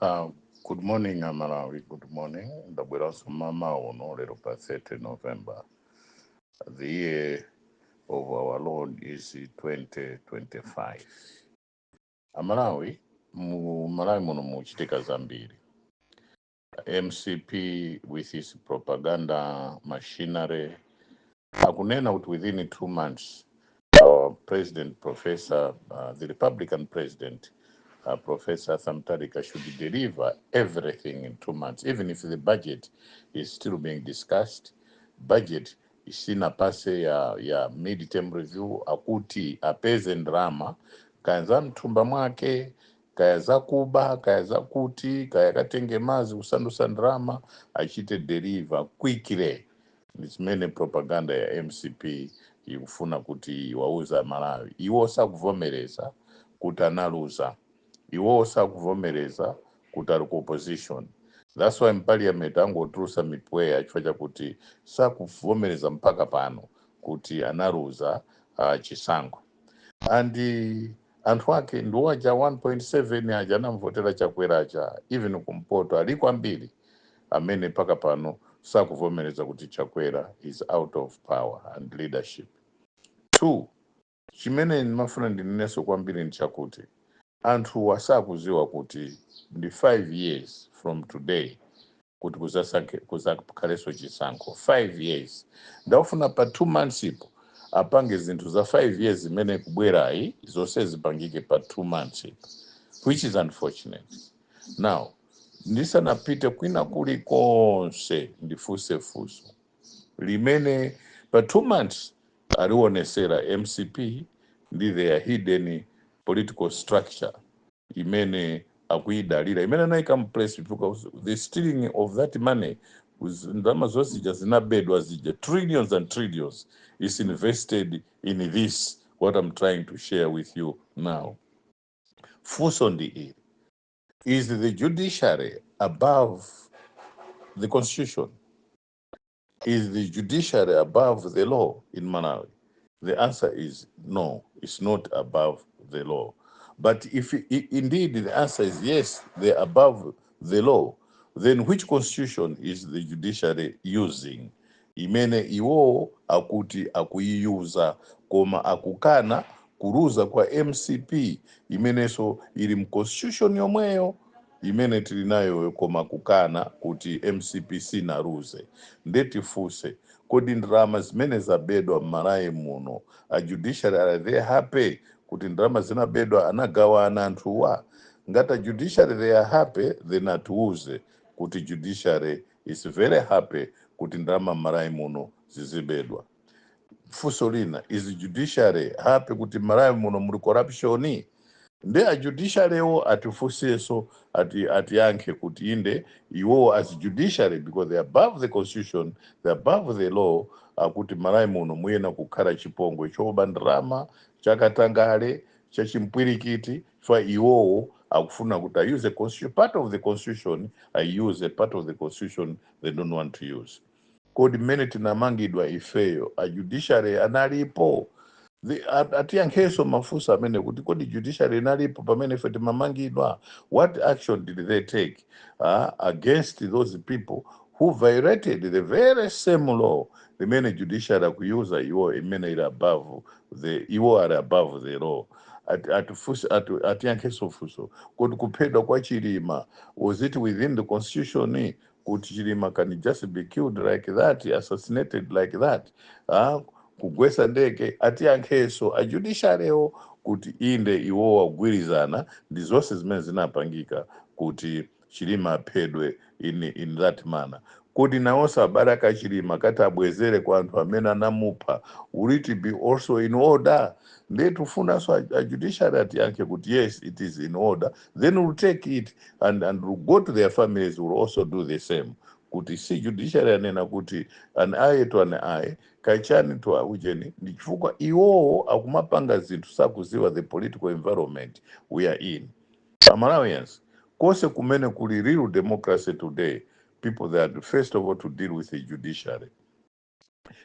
Good morning, Amalawi. Good morning. Ndabwera mama uno lero pa 30 November. The year of our Lord is 2025. Amalawi, Malawi muno muchitika zambiri. MCP with his propaganda machinery akunena kuti within 2 months our president, the Republican president, Professor Thamtarika should deliver everything in 2 months, even if the budget is still being discussed. Budget isina pase ya mid-term review akuti apeze ndrama kaya za mthumba mwake, kaya za kuba, kaya za kuti, kaya katenge mazi kusandusa ndrama achite deliver quickly. Zimene propaganda ya MCP ikufuna kuti wauza Malawi iwo sakuvomereza kuti analuza, iwo sakuvomereza kuti ali ku opposition. That's why mparliament angotulusa mipweya chifukwa chakuti sakuvomereza mpaka pano kuti analuza chisankho. And anthu ake ndiwo aja 1.7 aja anamvotera Chakwera aja even kumpoto ali kwambiri amene mpaka pano sakuvomereza kuti Chakwera is out of power and leadership. 2, chimene ndimafuna ndineneso kwambiri nchakuti anthu wasakuziwa kuti ndi 5 years from today kuti kuzakhaleso chisankho. 5 years ndakufuna pa 2 months ipo apange zinthu za 5 years zimene kubwerayi zonse zipangike pa 2 months ipo, which is unfortunate. Now ndisanapite kwina kulikonse ndifuse funso limene pa 2 months alionesera MCP ndi their hidden political structure imene akuidalira imene anayika mplace because the stealing of that money ndalama zonse zinabedwa zija trillions and trillions is invested in this what I'm trying to share with you now. Funso ndi is the judiciary above the constitution? Is the judiciary above the law in Malawi? The answer is no, it's not above the law. But if indeed the answer is yes, they're above the law, then which constitution is the judiciary using? Imene iwo akuti akuiyuza koma akukana kuruza kwa MCP imeneso ili mconstitution yomweyo imene tilinayo koma kukana kuti MCP sinaruze. Ndetifuse kodi ndrama zimene zabedwa m'Malawi muno a judiciary are they happy kuti ndrama zinabedwa anagawana anthuwa? Ngati a judiciary they are happy then atiuze kuti judiciary is very happy kuti ndrama m'Malawi muno zizibedwa. Funso lina, is judiciary happy kuti m'Malawi muno muli corruption? Nde a judiciary wo atifuseso atiyankhe kuti inde iwo as judiciary because they are above the constitution, they are above the law, kuti Malawi muno muyena kukhala chipongwe choba ndrama chakatangale chachimpwirikiti chifukwa iwowo akufuna kuti I use a constitution, part of the constitution I use, a part of the constitution they don't want to use. Kodi mmene tinamangidwa ifeyo a judiciary analipo? Atiyankheso mafuso amene kuti kodi judiciary inalipo pamene ife timamangidwa? What action did they take against those people who violated the very same law limene judiciary akuyuza iwo imene ili above iwo are above the law? Atiyankheso fuso kodi kuphedwa kwa Chilima, was it within the constitution kuti Chilima can just be killed like that, assassinated like that? Kugwesa ndeke atiyankheso a judiciary kuti inde iwo wagwirizana ndi zonse zimene zinapangika kuti Chilima aphedwe in that manner. Kodi nawonso abaraka Chilima kati abwezere kwa anthu amene anamupha, will it be also in order? Nde tufunaso a judiciary atiyankhe kuti yes, it is in order, then we'll take it and we'll go to their families, will also do the same. Kuti si judiciary anena kuti an eye to an eye, kaichani to aujeni, ndi chifukwa iwowo akumapanga zinthu sakuziwa the political environment we are in. Malawians, kose kumene kuli real democracy today, people that are first of all to deal with the judiciary.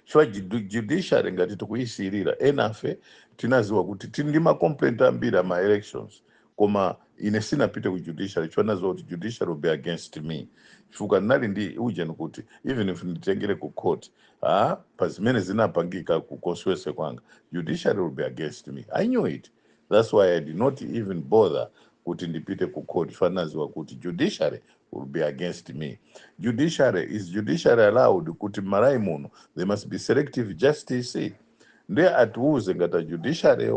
So judiciary ngati tikuyisirira enafe tinaziwa kuti tindi ma complaint ambiri ma elections koma ine sinapite ku judiciary chonazo kuti judiciary will be against me chifukwa ndinali ndi uje nikuti even if nditengere ku court pa zimene zinapangika ku constituency kwanga judiciary will be against me. I knew it. That's why I did not even bother kuti ndipite ku court fanaziwa kuti judiciary will be against me. Judiciary allowed kuti Malawi muno there must be selective justice. Ndiye atiuze ngati judiciary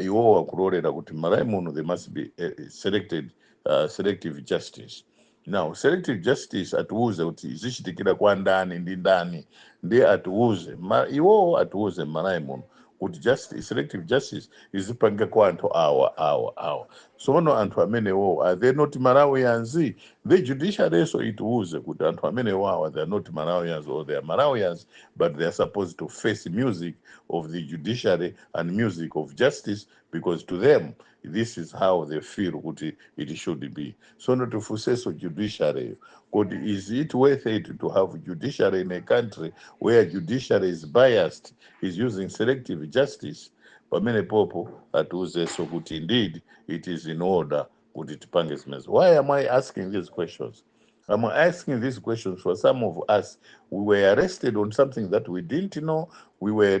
iwowa kulolera kuti Malawi muno there must be selective justice. Now selective justice atiuze kuti izichitikira kwa ndani ndi ndani, ndiye atiuze iwowo atiuze Malawi muno kuti selective justice izipanga kwa anthu awa. Sono anthu amene wo are they not Malawians? The judiciary so itiuze kuti anthu amene wawa they are not Malawians, or they are Malawians but they are supposed to face music of the judiciary and music of justice, because to them this is how they feel kuti it should be. So not to force judiciary. Is it worth it to have judiciary in a country where judiciary is biased, is using selective justice? Pamene popo atuze so kuti indeed it is in order kuti tipange zimezi. Why am I asking these questions? I'm asking these questions for some of us. We were arrested on something that we didn't know. We were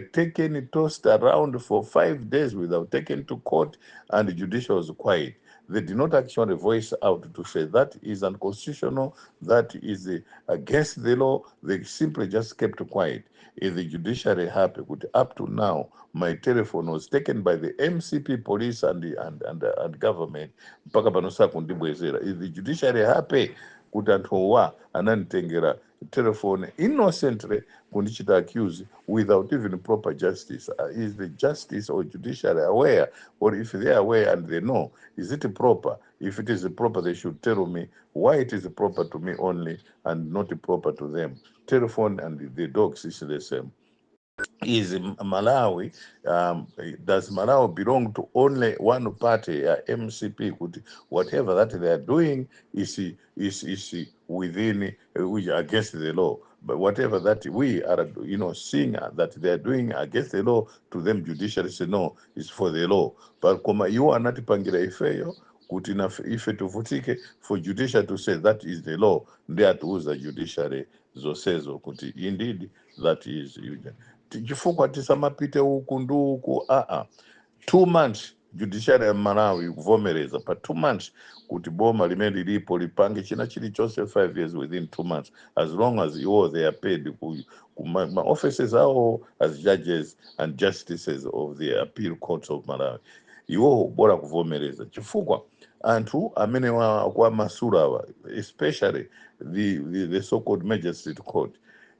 tossed around for 5 days without taken to court, and the judicial was quiet. They did not actually voice out to say that is unconstitutional, that is against the law. They simply just kept quiet. Is the judiciary happy? Up to now, my telephone was taken by the MCP police and government. Is the judiciary happy? Kuti anthu ananditengera telephone innocently kundichita accuse without even proper justice. Is the justice or judiciary aware? Or if they are aware and they know, is it proper? If it is proper, they should tell me why it is proper to me only and not proper to them. Telephone and the dogs is the same. Is Malawi, does Malawi belong to only one party, MCP? Whatever that they are doing is within, against the law. But whatever that we are, seeing that they are doing against the law, to them judiciary say no, it's for the law. But koma you are not pangira ifeyo, kuti ife tuvutike for judiciary to say that is the law, ndiye atiuza judiciary zosezo kuti indeed that is chifukwa tisamapite uku nduku 2 months judiciary ya Malawi kuvomereza pa 2 months kuti boma limene lilipo lipange china chilichonse 5 years within 2 months, as long as they are paid ma offices ao as judges and justices of the appeal courts of Malawi. Iwo bora kuvomereza chifukwa anthu amene kwa masura especially the so-called magistrate court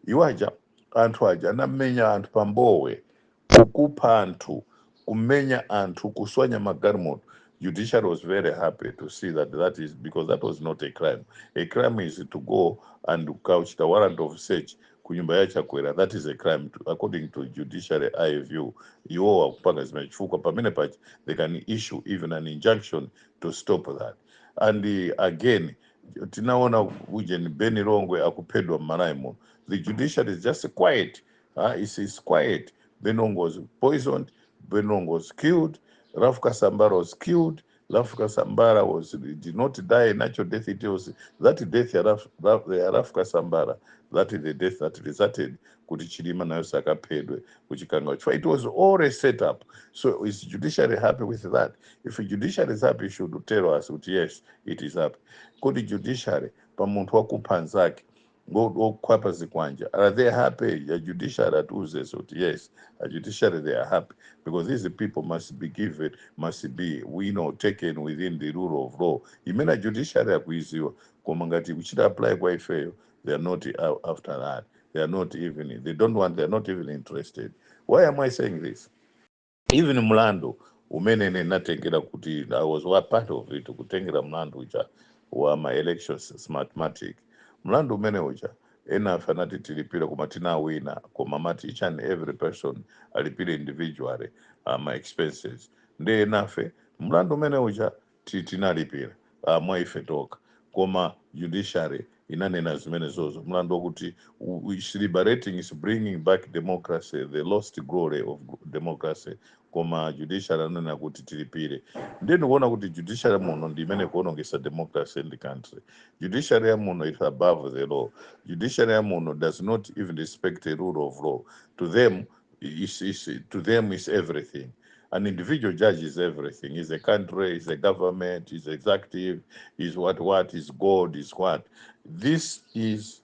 iwaja anthu aja anamenya anthu pambowe, kukupha anthu, kumenya anthu, kuswanya magalimoto. Judiciary was very happy to see that is because that was not a crime. A crime is to go and couch the warrant of search kunyumba ya Chakwera. That is a crime according to judiciary eye view. Iwo wakupanga zimechifukwa pamene pachi they can issue even an injunction to stop that. And again tinaona uje ni Beni Rongwe akupedwa Malawi. The judiciary is just quiet. It's quiet. Benong was poisoned. Benong was killed. Raf Kasambara was killed. Raf Kasambara did not die natural death. It was that death Raf Kasambara. That is the death that resulted kuti Chilima na Yosaka pedwe kuchikanga. It was already set up. So is judiciary happy with that? If the judiciary is happy, should tell us that yes, it is happy. Could the judiciary pamuntu wakupanzaki okwapa zikwanja, are they happy? The judiciary atuze so yes, a judiciary they are happy because these people must be given, must be taken within the rule of law. Imena judiciary akuiziwa komangati which apply kwa ifeyo, they are not after that. They are not even, they don't want, they are not even interested. Why am I saying this? Even mlando umenene natengera kuti I was part of it kutengera mlando uja wa my elections smartmatic. Mlando umene uja ena fanati tilipira kumatina wina komamati each and every person alipira individually my expenses. Nde enafe mlando umene uja tinalipira mwaife toka koma judiciary inanena zimene zozo mlandu wokuti is liberating, is bringing back democracy, the lost glory of democracy, koma judiciary ananena kuti tilipire. Ndiye ndikuona kuti judiciary muno ndi imene kuonongesa democracy in the country. Judiciary ya muno is above the law. Judiciary ya muno does not even respect the rule of law. To them is everything. An individual judge is everything. Is a country, is a government, is executive, is what, is God, is what. This is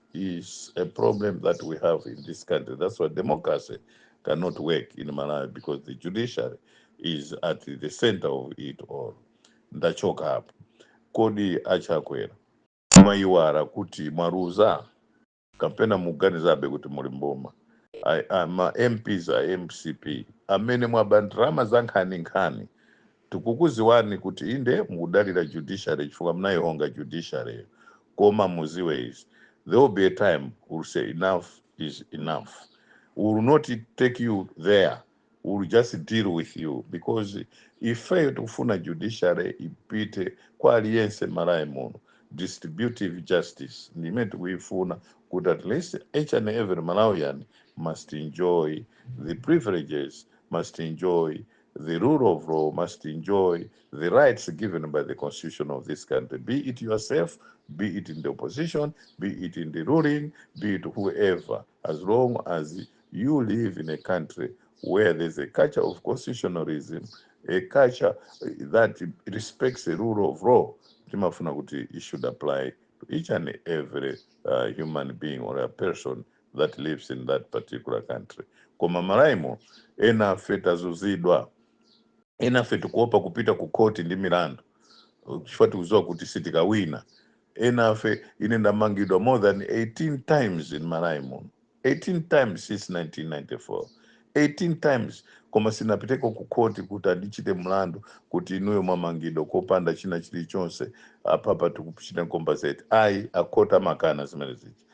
a problem that we have in this country. That's why democracy cannot work in Malawi, because the judiciary is at the center of it all. Ndachoka hapo. Kodi achakwera. Mwaiwara kuti mwaruza kapena muganizabe kuti muli mboma. Ma MPs a MCP amene mwabandrama za nkhani tikukuziwani kuti inde mukudalira judiciary chifukwa mnayihonga judiciary, koma muziwe izi, there will be a time we'll say enough is enough. We will not take you there, we will just deal with you, because ife tikufuna judiciary ipite kwa aliyense Malawi muno, distributive justice ndimene tikuyifuna, kuti at least each and every Malawian must enjoy the privileges, must enjoy the rule of law, must enjoy the rights given by the constitution of this country, be it yourself, be it in the opposition, be it in the ruling, be it whoever, as long as you live in a country where there's a culture of constitutionalism, a culture that respects the rule of law, timafuna kuti it should apply to each and every human being or a person that lives in that particular country. Koma Malawi ena fetazuzidwa, ena tikuopa kupita ku koti ndi milandu chifukwa tikuziwa kuti sitikawina. Enafe ine ndamangidwa more than 18 times in Malawi muno, 18 times since 1994, 18 times, koma sinapiteko ku koti kuti andichite mlandu kuti inuyo mwamangidwa kopanda china chilichonse, apapa tikuchita compensate. Ayi, akota makana zimene zichi.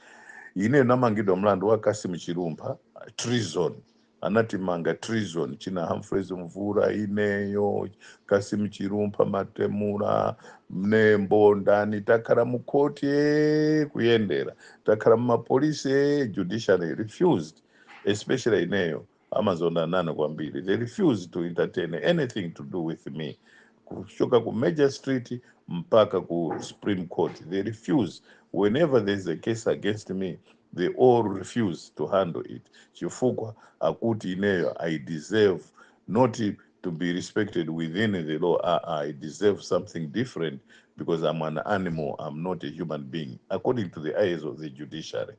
Ine namangidwa mlandu wa Kasimu Chirumba, treason, anatimanga treason, china Humphreys Mvura ineyo, Kasimu Chirumba, Matemura, Mnembo, ndani takhala mukoti kuyendera, takhala mumapolisi, judiciary refused, especially ineyo Amazon anana kwambiri, they refused to entertain anything to do with me. Kushoka ku magistrate mpaka ku Supreme Court, they refuse. Whenever there's a case against me, they all refuse to handle it. Chifukwa akuti ineyo I deserve not to be respected within the law. I deserve something different because I'm an animal, I'm not a human being, according to the eyes of the judiciary.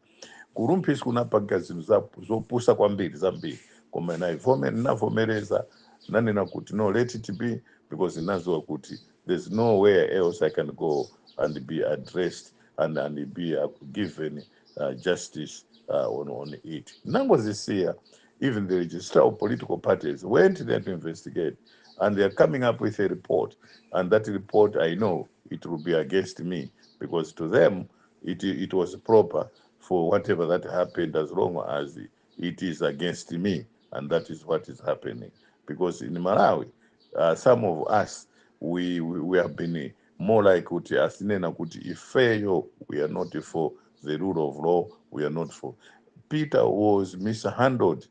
Kurumpisi kunapanga zinthu zopusa kwambiri zambiri, koma navomereza nanena kuti no, let it be, because inaziwa kuti there's nowhere else I can go and be addressed and be given justice on it. Nangozisiya, even the registrar of political parties went there to investigate, and they're coming up with a report, and that report, I know it will be against me, because to them it was proper for whatever that happened, as long as it is against me, and that is what is happening. Because in Malawi, some of us, we have been more like kuti asinena kuti ifeyo, we are not for the rule of law, we are not for. Peter was mishandled,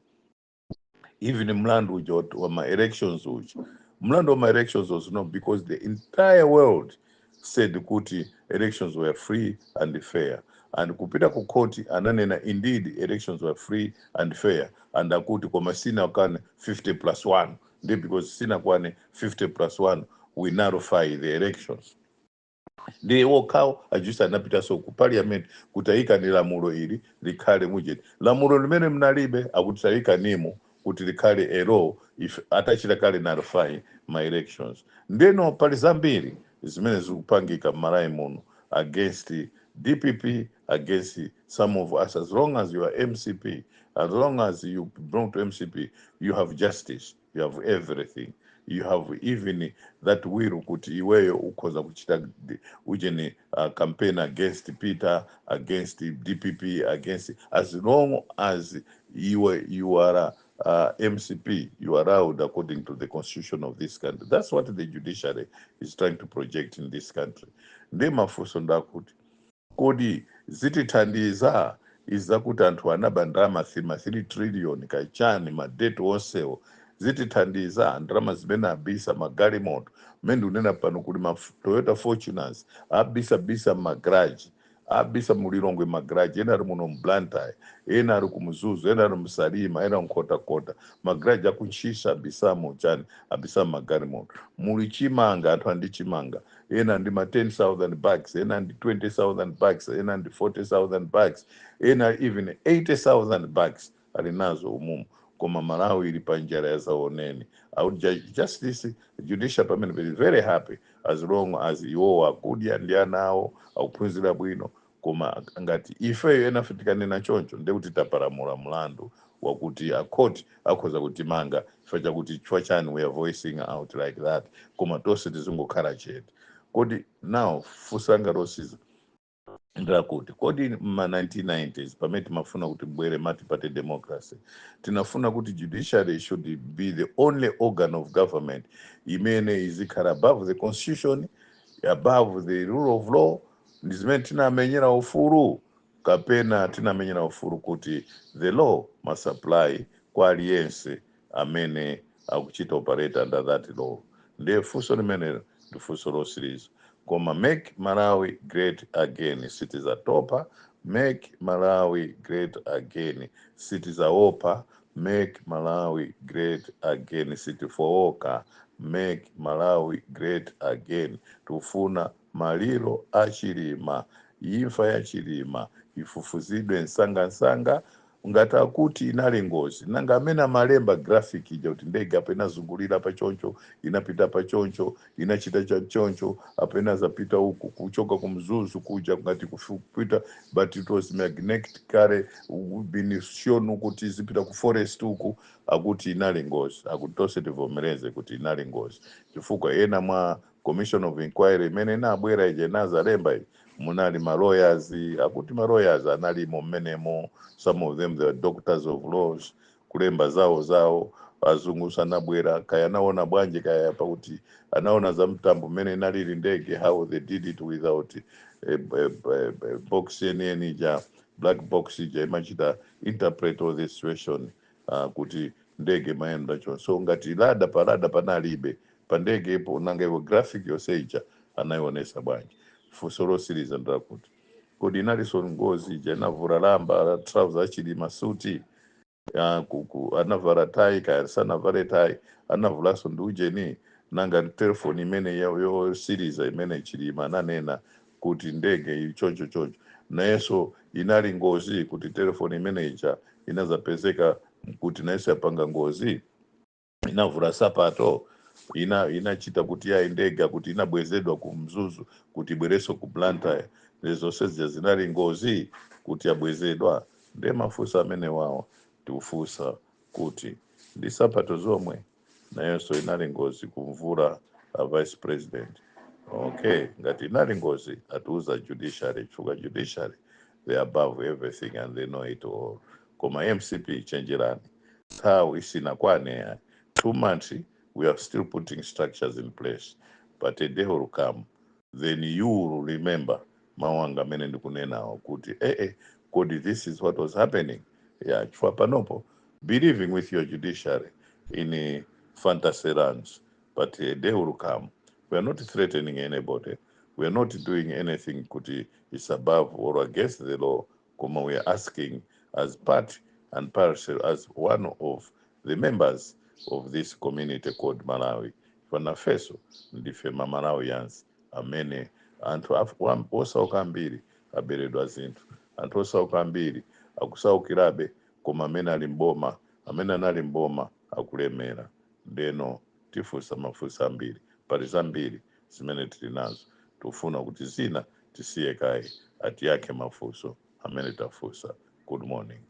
even mlandu uja wa my elections uja. Mlandu wa my elections was not, because the entire world said kuti elections were free and fair, and kupita ku koti ananena indeed elections were free and fair, and akuti koma sina kwane 50+1, because sina kwane 50+1 we nullify the elections. Ndi wokawo ajusa anapita so ku parliament kutayika ni lamulo ili likhale mujeti. Lamulo limene mnalibe akutayika nimo kuti likhale ero if atachita kale nullify my elections. Ndeno pali zambiri zimene zikupangika Malawi muno against DPP, against some of us. As long as you are MCP, as long as you belong to MCP, you have justice, you have everything. You have even that will kuti iweyo ukhoza kuchita ujeni campaign against Peter, against DPP, against, as long as you are MCP, you are allowed according to the constitution of this country. That's what the judiciary is trying to project in this country. Nde mafuso ndakuti kodi zitithandiza izakuti anthu anaba ndalama 3 trillion kachani madeti onsewo zitithandiza ndalama zimene abisa magalimoto mmene unena pano kuli ma Toyota Fortuners abisa magaraji abisa mulilongwe magaraji ena ali muno mblantyre ena ali kumuzuzu ena ali musalima ena nkhotakota magaraji akuntchisa abisamo chani abisa magalimoto muli chimanga anthu andi chimanga ena ndi ma 10,000 bucks ena ndi 20,000 bucks ena ndi 40,000 bucks ena even 80,000 bucks ali nazo umumu koma Malawi ili pa njira ya zaoneni. I would justice judicial pamene be very happy as long as iwo akudya ndi anawo akuphunzira bwino koma ngati ifeyo ena fitikanena choncho ndekuti tapalamula mlandu wakuti akoti akhoza kutimanga chifukwa chakuti chifukwa chani we are voicing out like that koma tonse tizingokhala chete kodi now fusanga losiza ndakuti kodi ma 1990s pamene timafuna kuti bwere matipate democracy tinafuna kuti judiciary should be the only organ of government imene izikhala above the constitution above the rule of law ndi zimene tinamenyera ufulu kapena tinamenyera ufulu kuti the law must apply kwa aliyense amene akuchita operate under that law ndiye funso limene ndi funso losiriza koma make Malawi great again sitizatopa make Malawi great again sitizaopa make Malawi great again sitifowoka make Malawi great again tufuna maliro achilima imfa ya chilima ifufuzidwe nsanga ngati akuti inali ngozi nanga amene amalemba graphic ija kuti ndege apa inazungulira pachoncho inapita pachoncho inachita chachoncho apa inazapita uku kuchoka kumzuzu kuja ngati kupita but it was magnetically been shown kuti zipita ku forest uku akuti inali ngozi akuti tonse tivomereze kuti inali ngozi chifukwa ena mwa commission of inquiry imene inabwera ije nazalemba munali ma lawyers akuti ma lawyers analimo mmenemo some of them they are doctors of laws kulemba zawo azungu sanabwera kaya anaona bwanje kaya pakuti anaona za mtambo mmene inalili ndege how they did it without a box yeniyeni ja black box ija imachita interpret all the situation kuti ndege mayenda chonso so ngati lada panalibe pa ndege ipo nanga iwo graphic yonse ija anaionesa bwanje funso losiriza ndakuti kodi inalinso ngozi ija inavula lamba trouser achilima suti anavala tai kaya sanavale tai anavulanso ndi ujeni nanga telefoni imene yosiriza imene chilima ananena kuti ndege ichoncho nayenso inali ngozi kuti telefoni imene ija inazapezeka kuti nayenso yapanga ngozi inavula sapato inachita kuti ya ndege kuti inabwezedwa kumzuzu kuti ibwereso ku Blantyre zonse zinali ngozi kuti yabwezedwa ndiye mafusa amene wawo tiufusa kuti ndi sapato zomwe nayonso inali ngozi kumvula vice president okay ngati inali ngozi atiuza judiciary chifukwa judiciary they above everything and they know it all koma MCP chenjerani nthawi isinakwane 2 months we are still putting structures in place but a day will come then you will remember mawanga amene ndikunenawo kuti kodi this is what was happening chifukwa panopo believing with your judiciary in fantasy lands but a day will come we are not threatening anybody we are not doing anything kuti is above or against the law koma we are asking as part and parcel as one of the members of this community called Malawi fanafeso ndife Malawians amene anthu osauka ambiri aberedwa zinthu anthu osauka ambiri akusaukirabe koma amene anali mboma akulemera ndeno tifusa mafusa ambiri pali zambiri zimene tili nazo tufuna kuti zina tisiye kaye ati yake mafuso amene tafusa good morning